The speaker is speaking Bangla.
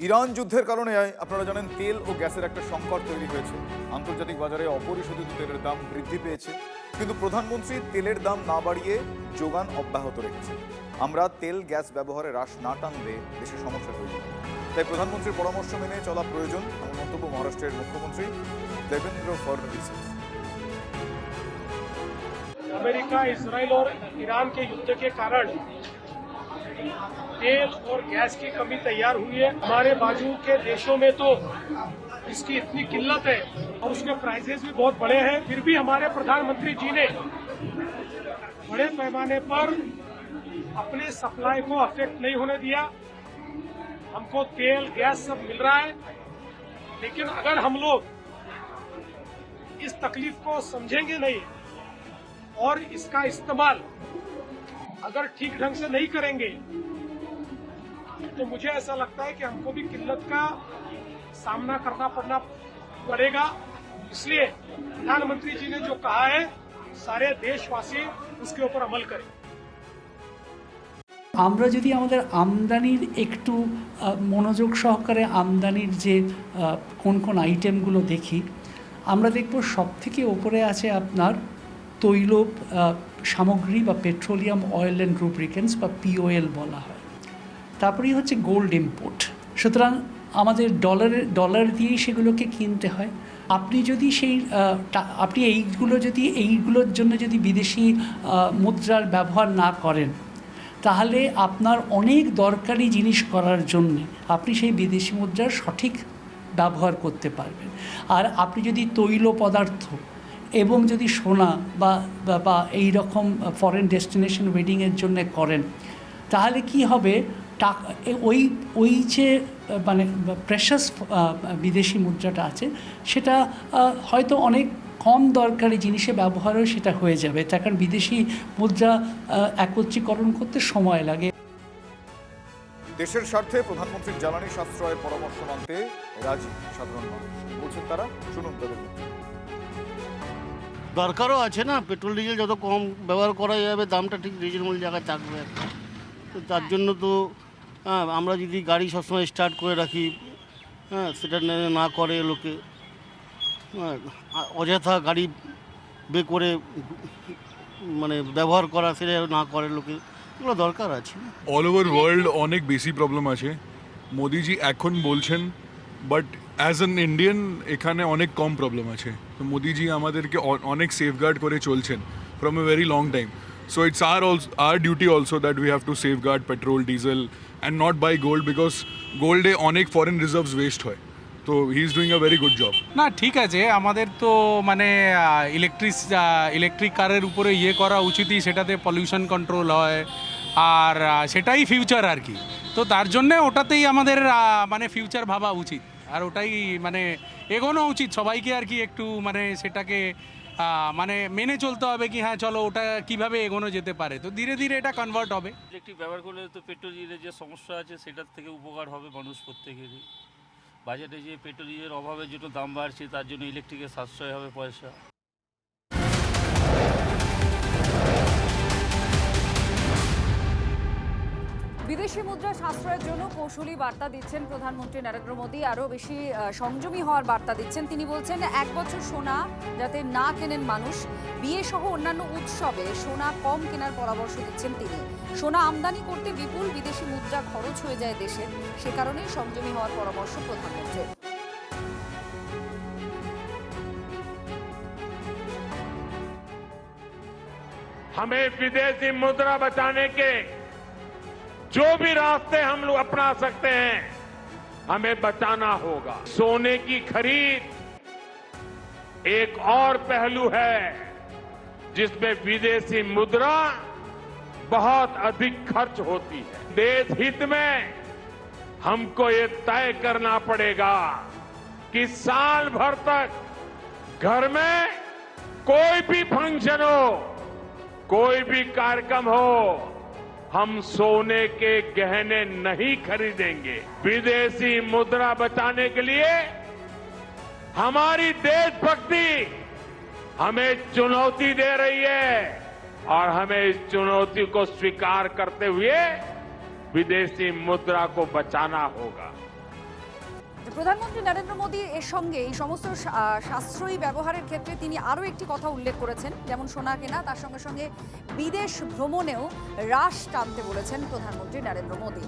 ইরান যুদ্ধের কারণে আপনারা জানেন তেল ও গ্যাসের একটা সংকট তৈরি হয়েছে। আন্তর্জাতিক বাজারে অপরিশোধিত তেলের দাম বৃদ্ধি পেয়েছে, কিন্তু প্রধানমন্ত্রী তেলের দাম না বাড়িয়ে যোগান অব্যাহত রেখেছে। আমরা তেল গ্যাস ব্যবহারে হ্রাস না টানলে দেশের সমস্যা তৈরি হবে, তাই প্রধানমন্ত্রীর পরামর্শ মেনে চলা প্রয়োজন, এমন মন্তব্য মহারাষ্ট্রের মুখ্যমন্ত্রী দেবেন্দ্র फडणवीस। अमेरिका, इजराइल और ईरान के युद्ध के कारण तेल और गैस की कमी तैयार हुई है। हमारे बाजू के देशों में तो इसकी इतनी किल्लत है और उसके प्राइसेस भी बहुत बड़े हैं, फिर भी हमारे प्रधानमंत्री जी ने बड़े पैमाने पर अपने सप्लाई को अफेक्ट नहीं होने दिया। हमको तेल गैस सब मिल रहा है, लेकिन अगर हम लोग इस तकलीफ को समझेंगे नहीं और इसका इस्तेमाल अगर ठीक ढंग से नहीं करेंगे तो मुझे ऐसा लगता है कि हमको भी किल्लत का सामना करना पड़ेगा। इसलिए प्रधानमंत्री जी ने जो कहा है, सारे देशवासी उसके ऊपर अमल करें। আমরা যদি আমাদের আমদানির একটু মনোযোগ সহকারে আমদানির যে কোন কোন আইটেমগুলো দেখি, আমরা দেখব সবথেকে ওপরে আছে আপনার তৈল সামগ্রী বা পেট্রোলিয়াম অয়েল অ্যান্ড লুব্রিকেন্টস বা পিওএল বলা হয়। তারপরেই হচ্ছে গোল্ড ইম্পোর্ট। সুতরাং আমাদের ডলার দিয়েই সেগুলোকে কিনতে হয়। আপনি যদি আপনি এইগুলোর জন্য যদি বিদেশি মুদ্রার ব্যবহার না করেন, তাহলে আপনার অনেক দরকারি জিনিস করার জন্যে আপনি সেই বিদেশি মুদ্রার সঠিক ব্যবহার করতে পারবেন। আর আপনি যদি তৈল পদার্থ এবং যদি সোনা বা এই রকম ফরেন ডেস্টিনেশন ওয়েডিংয়ের জন্য করেন, তাহলে কি হবে, টাকা ওই যে মানে প্রেশাস বিদেশি মুদ্রাটা আছে, সেটা হয়তো অনেক কম দরকারি জিনিসে ব্যবহারও সেটা হয়ে যাবে, তার কারণ বিদেশি মুদ্রা একত্রীকরণ করতে সময় লাগে। দেশের স্বার্থে প্রধানমন্ত্রীর জ্বালানি সাশ্রয়ের পরামর্শ মানতে রাজি সাধারণ মানুষ, বলছেন তারা। শুনুন তাদের মুখে। দরকারও আছে না, পেট্রোল ডিজেল যত কম ব্যবহার করা যাবে, দামটা ঠিক রিজনেবল জায়গায় থাকবে। তো তার জন্য তো আমরা যদি গাড়ি সবসময় স্টার্ট করে রাখি, সেটা না করে লোকে, অযথা গাড়ি করে মানে ব্যবহার করা, সেটা না করে লোকে, এগুলো দরকার আছে। অল ওভার ওয়ার্ল্ড অনেক বেশি প্রবলেম আছে। মোদিজি এখন বলছেন, বাট অ্যাজ অ্যান ইন্ডিয়ান এখানে অনেক কম প্রবলেম আছে। তো মোদিজি আমাদেরকে অনেক সেফগার্ড করে চলছেন from a very long time. So it's our duty also that we have to safeguard petrol, diesel and not buy gold, because gold এ অনেক ফরেন রিজার্ভস ওয়েস্ট হয়। তো he is doing a very good job. না, ঠিক আছে, আমাদের তো মানে ইলেকট্রিক কারের উপরে করা উচিতই, সেটাতে পলিউশন কন্ট্রোল হয়, আর সেটাই ফিউচার আর কি। তো তার জন্যে ওটাতেই আমাদের মানে ফিউচার ভাবা উচিত, আর ওটাই মানে এগোনো উচিত সবাইকে আর কি। একটু মানে সেটাকে মানে মেনে চলতে হবে কি হ্যাঁ চলো ওটা কিভাবে এগোনো যেতে পারে, তো ধীরে ধীরে এটা কনভার্ট হবে। ইলেকট্রিক ব্যবহার করলে তো পেট্রোল ডিজেলের যে সমস্যা আছে সেটার থেকে উপকার হবে মানুষ প্রত্যেকেরই। বাজেটে যে পেট্রোল ডিজেলের অভাবে যেটা দাম বাড়ছে, তার জন্য ইলেকট্রিকের সাশ্রয় হবে পয়সা। বিদেশি মুদ্রা সাশ্রয়ের জন্য কৌশলী বার্তা দিচ্ছেন প্রধানমন্ত্রী নরেন্দ্র মোদী। আরও বেশি সংযমী হওয়ার বার্তা দিচ্ছেন। তিনি বলছেন 1 বছর সোনা যাতে না কেনেন মানুষ। বিয়ে সহ অন্যান্য উৎসবে সোনা কম কেনার পরামর্শ দিচ্ছেন তিনি। সোনা আমদানি করতে বিপুল বিদেশি মুদ্রা খরচ হয়ে যায় দেশের, সে কারণেই সংযমী হওয়ার পরামর্শ প্রধানমন্ত্রীর। हमें विदेशी मुद्रा बचाने के जो भी रास्ते हम लोग अपना सकते हैं, हमें बचाना होगा। सोने की खरीद एक और पहलू है जिसमें विदेशी मुद्रा बहुत अधिक खर्च होती है। देश हित में हमको ये तय करना पड़ेगा कि साल भर तक घर में कोई भी फंक्शन हो, कोई भी कार्यक्रम हो, हम सोने के गहने नहीं खरीदेंगे। विदेशी मुद्रा बचाने के लिए हमारी देशभक्ति हमें चुनौती दे रही है और हमें इस चुनौती को स्वीकार करते हुए विदेशी मुद्रा को बचाना होगा। প্রধানমন্ত্রী নরেন্দ্র মোদী এর সঙ্গে এই সমস্ত সাশ্রয়ী ব্যবহারের ক্ষেত্রে তিনি আরও একটি কথা উল্লেখ করেছেন, যেমন সোনা কেনা, তার সঙ্গে সঙ্গে বিদেশ ভ্রমণেও হ্রাস টানতে বলেছেন প্রধানমন্ত্রী নরেন্দ্র মোদী।